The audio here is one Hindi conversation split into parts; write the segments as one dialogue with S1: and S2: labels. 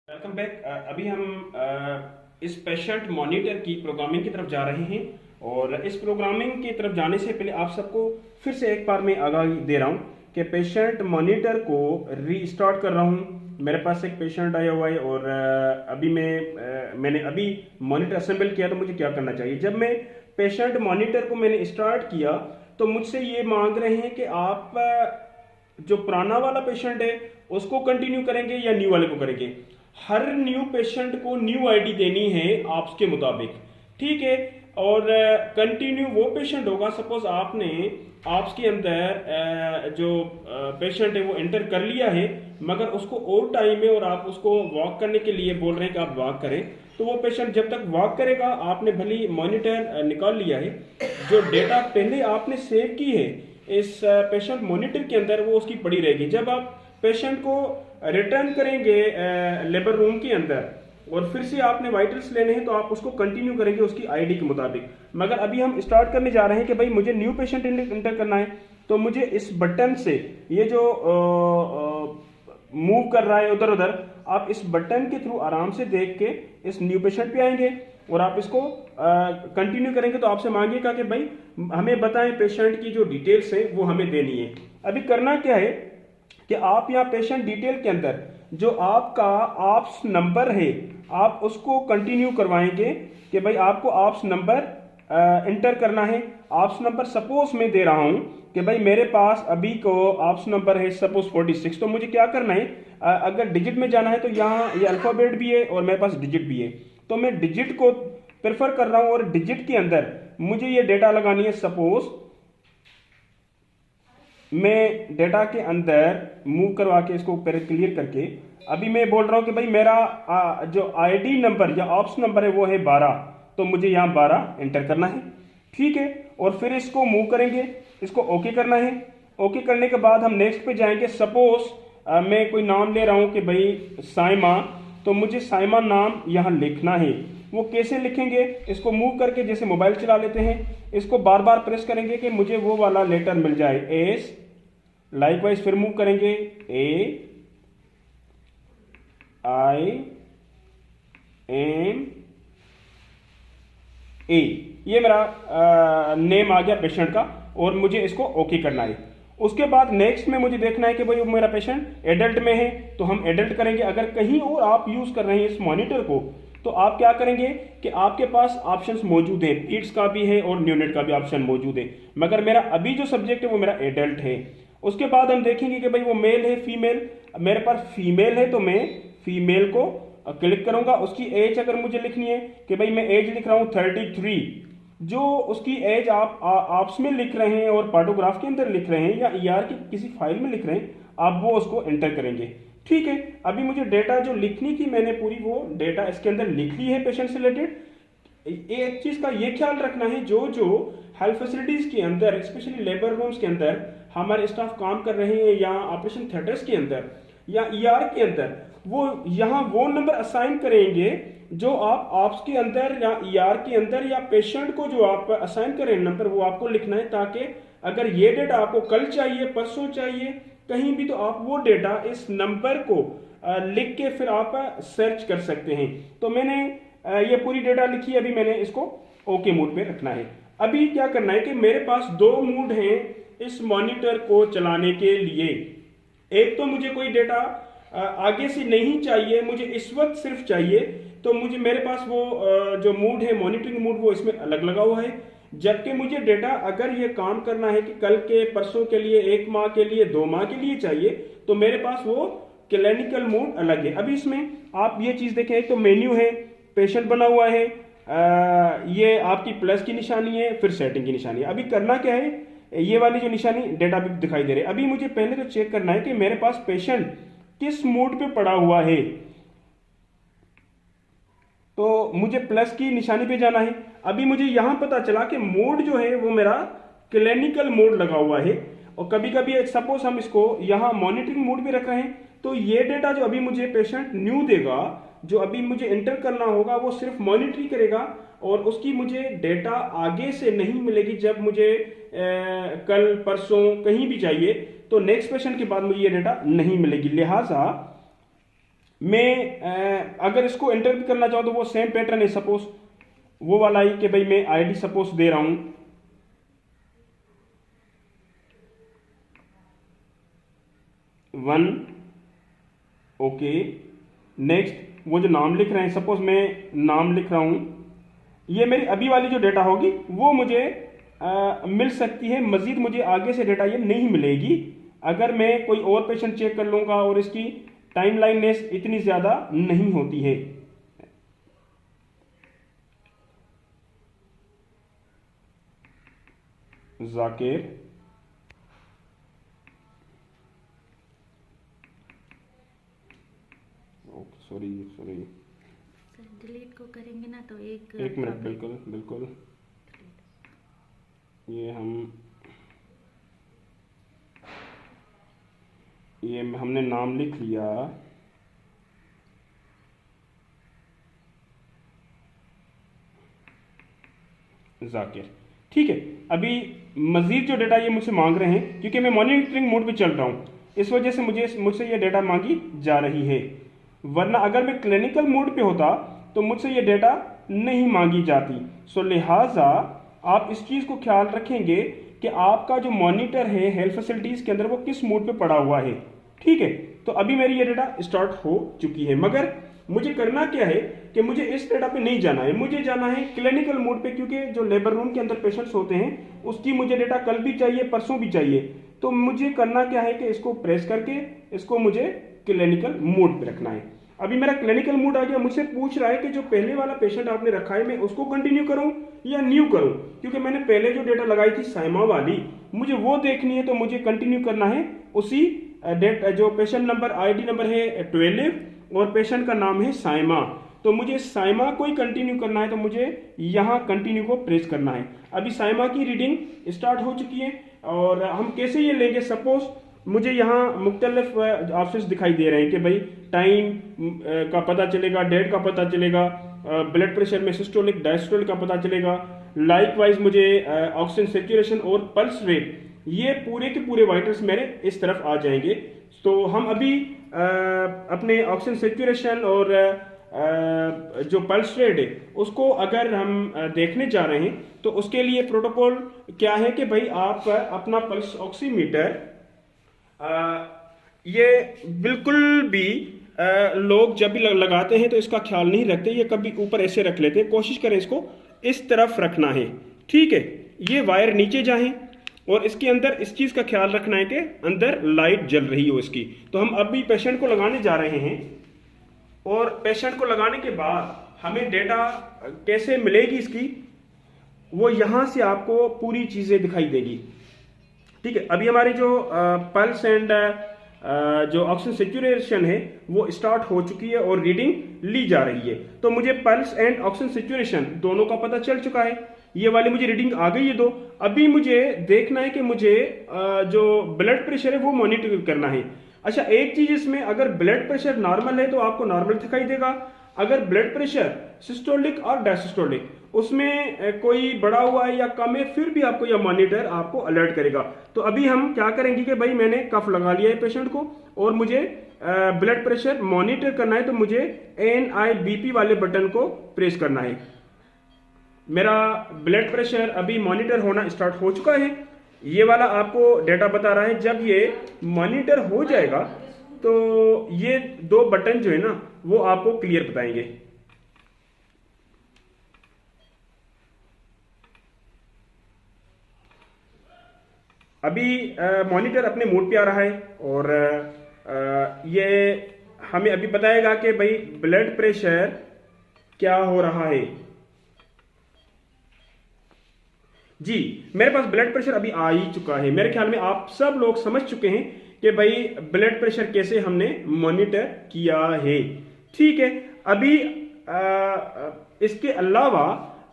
S1: Welcome back. अभी हम इस पेशेंट मॉनिटर की प्रोग्रामिंग की तरफ जा रहे हैं और इस प्रोग्रामिंग की तरफ जाने से पहले आप सबको फिर से एक बार मैं आगाही दे रहा हूँ कि पेशेंट मॉनिटर को रीस्टार्ट कर रहा हूँ। मेरे पास एक पेशेंट आया हुआ है और अभी मैंने अभी मॉनिटर असेंबल किया, तो मुझे क्या करना चाहिए। जब मैं पेशेंट मॉनिटर को मैंने स्टार्ट किया तो मुझसे ये मांग रहे हैं कि आप जो पुराना वाला पेशेंट है उसको कंटिन्यू करेंगे या न्यू वाले को करेंगे। हर न्यू पेशेंट को न्यू आईडी देनी है आपके मुताबिक, ठीक है। और कंटिन्यू वो पेशेंट होगा, सपोज आपने आपस के अंदर जो पेशेंट है वो एंटर कर लिया है मगर उसको और टाइम है और आप उसको वॉक करने के लिए बोल रहे हैं कि आप वॉक करें, तो वो पेशेंट जब तक वॉक करेगा आपने भली मॉनिटर निकाल लिया है, जो डेटा पहले आपने सेव की है इस पेशेंट मॉनिटर के अंदर वो उसकी पड़ी रहेगी। जब आप पेशेंट को रिटर्न करेंगे लेबर रूम के अंदर और फिर से आपने वाइटल्स लेने हैं तो आप उसको कंटिन्यू करेंगे उसकी आईडी के मुताबिक। मगर अभी हम स्टार्ट करने जा रहे हैं कि भाई मुझे न्यू पेशेंट इंटर करना है, तो मुझे इस बटन से ये जो मूव कर रहा है उधर उधर, आप इस बटन के थ्रू आराम से देख के इस न्यू पेशेंट पे आएंगे और आप इसको कंटिन्यू करेंगे तो आपसे मांगेगा कि भाई हमें बताएं पेशेंट की जो डिटेल्स है वो हमें देनी है। अभी करना क्या है कि आप यहाँ पेशेंट डिटेल के अंदर जो आपका ऑप्स नंबर है आप उसको कंटिन्यू करवाएंगे कि भाई आपको ऑप्स नंबर इंटर करना है। ऑप्स नंबर सपोज मैं दे रहा हूं कि भाई मेरे पास अभी को ऑप्स नंबर है सपोज 46, तो मुझे क्या करना है, अगर डिजिट में जाना है तो यहाँ ये अल्फाबेट भी है और मेरे पास डिजिट भी है, तो मैं डिजिट को प्रेफर कर रहा हूं और डिजिट के अंदर मुझे ये डेटा लगानी है। सपोज मैं डेटा के अंदर मूव करवा के इसको क्लियर करके अभी मैं बोल रहा हूं कि भाई मेरा जो आईडी नंबर या ऑप्स नंबर है वो है 12, तो मुझे यहाँ 12 एंटर करना है, ठीक है। और फिर इसको मूव करेंगे, इसको ओके करना है। ओके करने के बाद हम नेक्स्ट पे जाएंगे। सपोज मैं कोई नाम ले रहा हूं कि भाई साइमा, तो मुझे साइमा नाम यहाँ लिखना है। वो कैसे लिखेंगे, इसको मूव करके जैसे मोबाइल चला लेते हैं इसको बार बार प्रेस करेंगे कि मुझे वो वाला लेटर मिल जाए, एस। लाइकवाइज फिर मूव करेंगे ए आई एम ए, ये मेरा नेम आ गया पेशेंट का और मुझे इसको ओके करना है। उसके बाद नेक्स्ट में मुझे देखना है कि भाई मेरा पेशेंट एडल्ट में है तो हम एडल्ट करेंगे। अगर कहीं और आप यूज कर रहे हैं इस मॉनिटर को तो आप क्या करेंगे कि आपके पास ऑप्शंस मौजूद हैं, पीड्स का भी है और न्यूनेट का भी ऑप्शन मौजूद है, मगर मेरा अभी जो सब्जेक्ट है वो मेरा एडल्ट है। उसके बाद हम देखेंगे कि भाई वो मेल है फीमेल, मेरे पास फीमेल है तो मैं फीमेल को क्लिक करूंगा। उसकी एज अगर मुझे लिखनी है कि भाई मैं एज लिख रहा हूं 33, जो उसकी एज आप आपस में लिख रहे हैं और पार्टोग्राफ के अंदर लिख रहे हैं या ईआर की किसी फाइल में लिख रहे हैं, आप वो उसको एंटर करेंगे, ठीक है। अभी मुझे डेटा जो लिखनी थी मैंने पूरी वो डेटा इसके अंदर लिख ली है पेशेंट से रिलेटेड। एक चीज का ये ख्याल रखना है, जो जो हेल्थ फैसिलिटीज के अंदर स्पेशली लेबर रूम्स के अंदर हमारे स्टाफ काम कर रहे हैं या ऑपरेशन थिएटर्स के अंदर या ईआर के अंदर, वो यहाँ वो नंबर असाइन करेंगे जो आप ऑप्स के अंदर या ईआर के अंदर या पेशेंट को जो आप असाइन करें नंबर वो आपको लिखना है, ताकि अगर ये डेटा आपको कल चाहिए परसों चाहिए कहीं भी तो आप वो डेटा इस नंबर को लिख के फिर आप सर्च कर सकते हैं। तो मैंने ये पूरी डेटा लिखी है, अभी मैंने इसको ओके मोड पे रखना है। अभी क्या करना है कि मेरे पास दो मोड हैं इस मॉनिटर को चलाने के लिए। एक तो मुझे कोई डेटा आगे से नहीं चाहिए, मुझे इस वक्त सिर्फ चाहिए, तो मुझे मेरे पास वो जो मूड है मॉनिटरिंग मूड वो इसमें अलग लगा हुआ है। जबकि मुझे डेटा अगर ये काम करना है कि कल के परसों के लिए, एक माह के लिए, 2 माह के लिए चाहिए, तो मेरे पास वो क्लिनिकल मूड अलग है। अभी इसमें आप ये चीज देखें, एक तो मेन्यू है, पेशेंट बना हुआ है, ये आपकी प्लस की निशानी है, फिर सेटिंग की निशानी है। अभी करना क्या है, ये वाली जो निशानी डेटा भी दिखाई दे रही है। अभी मुझे पहले तो चेक करना है कि मेरे पास पेशेंट किस मोड पे पड़ा हुआ है, तो मुझे प्लस की निशानी पे जाना है। अभी मुझे यहां पता चला कि मोड जो है वो मेरा क्लिनिकल मोड लगा हुआ है। और कभी कभी सपोज हम इसको यहां मॉनिटरिंग मोड भी रख रहे हैं, तो ये डेटा जो अभी मुझे पेशेंट न्यू देगा, जो अभी मुझे एंटर करना होगा, वो सिर्फ मॉनिटरिंग करेगा और उसकी मुझे डेटा आगे से नहीं मिलेगी। जब मुझे कल परसों कहीं भी चाहिए तो नेक्स्ट पेशेंट के बाद मुझे ये डेटा नहीं मिलेगी। लिहाजा मैं अगर इसको एंटर भी करना चाहूँ तो वो सेम पैटर्न है, सपोज वो वाला ही कि भाई मैं आईडी सपोज दे रहा हूं 1, ओके। नेक्स्ट वो जो नाम लिख रहे हैं, सपोज मैं नाम लिख रहा हूं, ये मेरी अभी वाली जो डेटा होगी वो मुझे मिल सकती है, मजीद मुझे आगे से डेटा ये नहीं मिलेगी अगर मैं कोई और पेशेंट चेक कर लूंगा और इसकी टाइमलाइननेस इतनी ज्यादा नहीं होती है। जाकिर, सॉरी
S2: डिलीट को करेंगे ना तो एक
S1: मिनट, बिल्कुल बिल्कुल। ये हमने नाम लिख लिया, जाकिर, ठीक है। अभी मजीद जो डेटा ये मुझसे मांग रहे हैं, क्योंकि मैं मॉनिटरिंग मोड पे चल रहा हूं, इस वजह से मुझसे ये डेटा मांगी जा रही है, वरना अगर मैं क्लिनिकल मोड पे होता तो मुझसे ये डेटा नहीं मांगी जाती। सो लिहाजा आप इस चीज को ख्याल रखेंगे कि आपका जो मॉनिटर है हेल्थ फैसिलिटीज के अंदर वो किस मोड पे पड़ा हुआ है, ठीक है। तो अभी मेरी ये डेटा स्टार्ट हो चुकी है, मगर मुझे करना क्या है कि मुझे इस डेटा पे नहीं जाना है, मुझे जाना है क्लिनिकल मोड पे, क्योंकि जो लेबर रूम के अंदर पेशेंट्स होते हैं उसकी मुझे डेटा कल भी चाहिए, परसों भी चाहिए। तो मुझे करना क्या है कि इसको प्रेस करके इसको मुझे क्लिनिकल मोड पे रखना है। अभी मेरा क्लिनिकल मोड आ गया, मुझसे पूछ रहा है कि जो पहले वाला पेशेंट आपने रखा है मैं उसको कंटिन्यू करूं या न्यू करूं, क्योंकि मैंने पहले जो डेटा लगाई थी साइमा वाली मुझे वो देखनी है, तो मुझे कंटिन्यू करना है उसी जो पेशेंट नंबर आईडी नंबर है 12 और पेशेंट का नाम है साइमा, तो मुझे साइमा को ही कंटिन्यू करना है, तो मुझे यहाँ कंटिन्यू को प्रेस करना है। अभी साइमा की रीडिंग स्टार्ट हो चुकी है और हम कैसे ये लेंगे, सपोज मुझे यहाँ मुख्तलिफ ऑप्शंस दिखाई दे रहे हैं कि भाई टाइम का पता चलेगा, डेट का पता चलेगा, ब्लड प्रेशर में सिस्टोलिक डायस्टोलिक का पता चलेगा, लाइकवाइज मुझे ऑक्सीजन सेचुरेशन और पल्स रेट, ये पूरे के पूरे वाइटल्स मेरे इस तरफ आ जाएंगे। तो हम अभी अपने ऑक्सीजन सेचुरेशन और जो पल्स रेट है उसको अगर हम देखने जा रहे हैं तो उसके लिए प्रोटोकॉल क्या है कि भाई आप अपना पल्स ऑक्सीमीटर, ये बिल्कुल भी लोग जब भी लगाते हैं तो इसका ख्याल नहीं रखते, ये कभी ऊपर ऐसे रख लेते हैं, कोशिश करें इसको इस तरफ रखना है, ठीक है। ये वायर नीचे जाए और इसके अंदर इस चीज का ख्याल रखना है कि अंदर लाइट जल रही हो इसकी। तो हम अभी पेशेंट को लगाने जा रहे हैं और पेशेंट को लगाने के बाद हमें डेटा कैसे मिलेगी इसकी, वो यहां से आपको पूरी चीजें दिखाई देगी, ठीक है। अभी हमारी जो पल्स एंड जो ऑक्सीजन सेचुरेशन है वो स्टार्ट हो चुकी है और रीडिंग ली जा रही है। तो मुझे पल्स एंड ऑक्सीजन सेचुरेशन दोनों का पता चल चुका है, ये वाली मुझे रीडिंग आ गई है दो। अभी मुझे देखना है कि मुझे जो ब्लड प्रेशर है वो मॉनिटर करना है। अच्छा, एक चीज इसमें, अगर ब्लड प्रेशर नॉर्मल है तो आपको नॉर्मल दिखाई देगा, अगर ब्लड प्रेशर सिस्टोलिक और डायसिस्टोलिक उसमें कोई बढ़ा हुआ है या कम है फिर भी आपको यह मॉनिटर आपको अलर्ट करेगा। तो अभी हम क्या करेंगे कि भाई मैंने कफ लगा लिया है पेशेंट को और मुझे ब्लड प्रेशर मॉनिटर करना है, तो मुझे NIBP वाले बटन को प्रेस करना है। मेरा ब्लड प्रेशर अभी मॉनिटर होना स्टार्ट हो चुका है, ये वाला आपको डेटा बता रहा है। जब ये मॉनिटर हो जाएगा तो ये दो बटन जो है ना वो आपको क्लियर बताएंगे। अभी मॉनिटर अपने मोड पे आ रहा है और ये हमें अभी बताएगा कि भाई ब्लड प्रेशर क्या हो रहा है। जी, मेरे पास ब्लड प्रेशर अभी आ ही चुका है। मेरे ख्याल में आप सब लोग समझ चुके हैं कि भाई ब्लड प्रेशर कैसे हमने मॉनिटर किया है, ठीक है। अभी इसके अलावा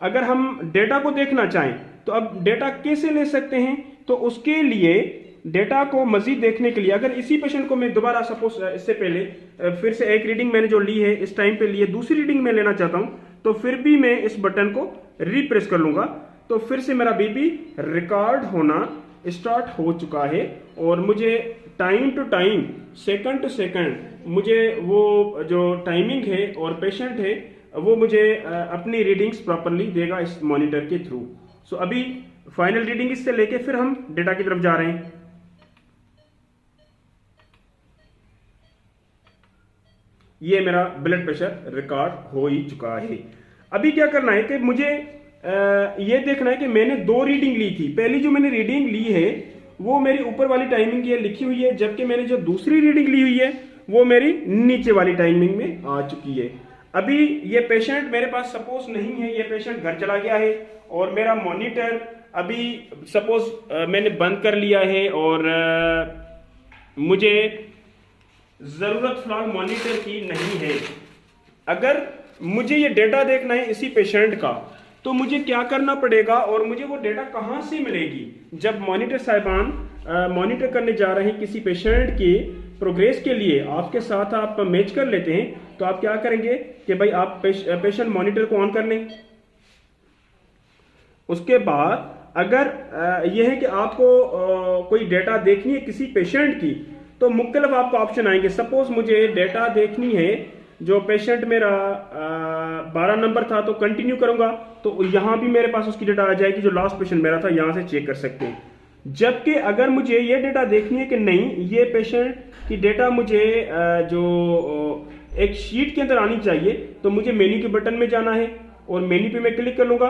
S1: अगर हम डेटा को देखना चाहें तो अब डेटा कैसे ले सकते हैं, तो उसके लिए डेटा को मजीद देखने के लिए अगर इसी पेशेंट को मैं दोबारा सपोज इससे पहले फिर से एक रीडिंग मैंने जो ली है इस टाइम पे लिए दूसरी रीडिंग में लेना चाहता हूं, तो फिर भी मैं इस बटन को रिप्रेस कर लूंगा, तो फिर से मेरा बीपी रिकॉर्ड होना स्टार्ट हो चुका है और मुझे time to time, second to second मुझे वो जो टाइमिंग है और पेशेंट है वो मुझे अपनी रीडिंग्स प्रॉपरली देगा इस मॉनिटर के थ्रू। सो अभी फाइनल रीडिंग इससे लेके फिर हम डेटा की तरफ जा रहे हैं। ये मेरा ब्लड प्रेशर रिकॉर्ड हो ही चुका है। अभी क्या करना है कि मुझे ये देखना है कि मैंने 2 रीडिंग ली थी। पहली जो मैंने रीडिंग ली है वो मेरी ऊपर वाली टाइमिंग ये लिखी हुई है, जबकि मैंने जो दूसरी रीडिंग ली हुई है वो मेरी नीचे वाली टाइमिंग में आ चुकी है। अभी ये पेशेंट मेरे पास सपोज नहीं है, ये पेशेंट घर चला गया है और मेरा मॉनिटर अभी सपोज मैंने बंद कर लिया है और मुझे जरूरत फिलहाल मॉनिटर की नहीं है। अगर मुझे ये डेटा देखना है इसी पेशेंट का तो मुझे क्या करना पड़ेगा और मुझे वो डेटा कहां से मिलेगी? जब मॉनिटर साहिबान मॉनिटर करने जा रहे हैं किसी पेशेंट के प्रोग्रेस के लिए, आपके साथ आप मैच कर लेते हैं, तो आप क्या करेंगे कि भाई आप पेशेंट मॉनिटर को ऑन कर लें। उसके बाद अगर यह है कि आपको कोई डेटा देखनी है किसी पेशेंट की, तो मुख्तलिफ आपको ऑप्शन आएंगे। सपोज मुझे डेटा देखनी है जो पेशेंट मेरा 12 नंबर था, तो कंटिन्यू करूंगा तो यहां भी मेरे पास उसकी डेटा आ जाएगी जो लास्ट पेशेंट मेरा था, यहां से चेक कर सकते हैं। जबकि अगर मुझे ये डेटा देखनी है कि नहीं, ये पेशेंट की डेटा मुझे जो एक शीट के अंदर आनी चाहिए, तो मुझे मेन्यू के बटन में जाना है और मेन्यू पे मैं क्लिक कर लूंगा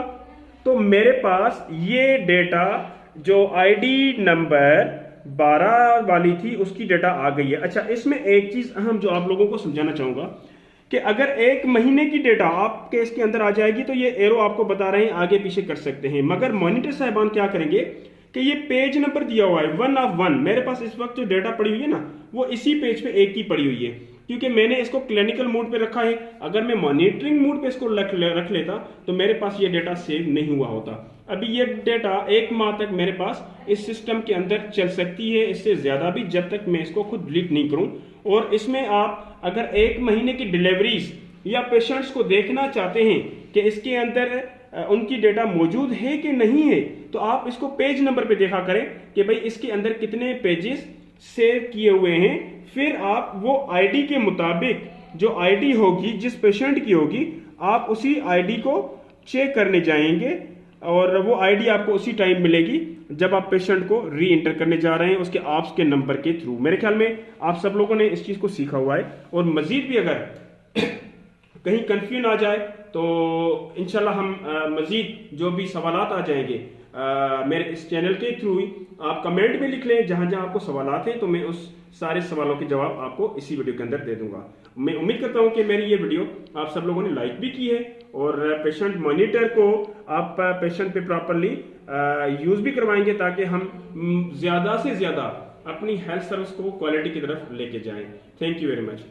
S1: तो मेरे पास ये डेटा जो आईडी नंबर 12 वाली थी उसकी डेटा आ गई है। अच्छा, इसमें एक चीज अहम जो आप लोगों को समझाना चाहूंगा कि अगर 1 महीने की डेटा आपके इसके अंदर आ जाएगी तो ये एरो आपको बता रहे हैं आगे पीछे कर सकते हैं, मगर मॉनिटर साहिबान क्या करेंगे कि ये पेज नंबर दिया हुआ है 1 of 1, मेरे पास इस वक्त जो डेटा पड़ी हुई है ना वो इसी पेज पे एक ही पड़ी हुई है, क्योंकि मैंने इसको क्लिनिकल मोड पे रखा है। अगर मैं मॉनिटरिंग मोड पे इसको रख लेता तो मेरे पास ये डेटा सेव नहीं हुआ होता। अभी ये डेटा 1 माह तक मेरे पास इस सिस्टम के अंदर चल सकती है, इससे ज्यादा भी, जब तक मैं इसको खुद डिलीट नहीं करूं। और इसमें आप अगर 1 महीने की डिलीवरीज या पेशेंट्स को देखना चाहते हैं कि इसके अंदर उनकी डेटा मौजूद है कि नहीं है, तो आप इसको पेज नंबर पे देखा करें कि भाई इसके अंदर कितने पेजेस सेव किए हुए हैं। फिर आप वो आईडी के मुताबिक जो आईडी होगी जिस पेशेंट की होगी, आप उसी आईडी को चेक करने जाएंगे और वो आईडी आपको उसी टाइम मिलेगी जब आप पेशेंट को री एंटर करने जा रहे हैं उसके APS के नंबर के थ्रू। मेरे ख्याल में आप सब लोगों ने इस चीज को सीखा हुआ है। और मजीद भी अगर कहीं कंफ्यूजन आ जाए तो इंशाल्लाह हम मजीद जो भी सवालात आ जाएंगे मेरे इस चैनल के थ्रू ही आप कमेंट में लिख लें, जहां जहां आपको सवालात हैं तो मैं उस सारे सवालों के जवाब आपको इसी वीडियो के अंदर दे दूंगा। मैं उम्मीद करता हूं कि मेरी ये वीडियो आप सब लोगों ने लाइक भी की है और पेशेंट मॉनिटर को आप पेशेंट पे प्रॉपरली यूज भी करवाएंगे, ताकि हम ज्यादा से ज्यादा अपनी हेल्थ सर्विस को क्वालिटी की तरफ लेके जाएं। Thank you very much.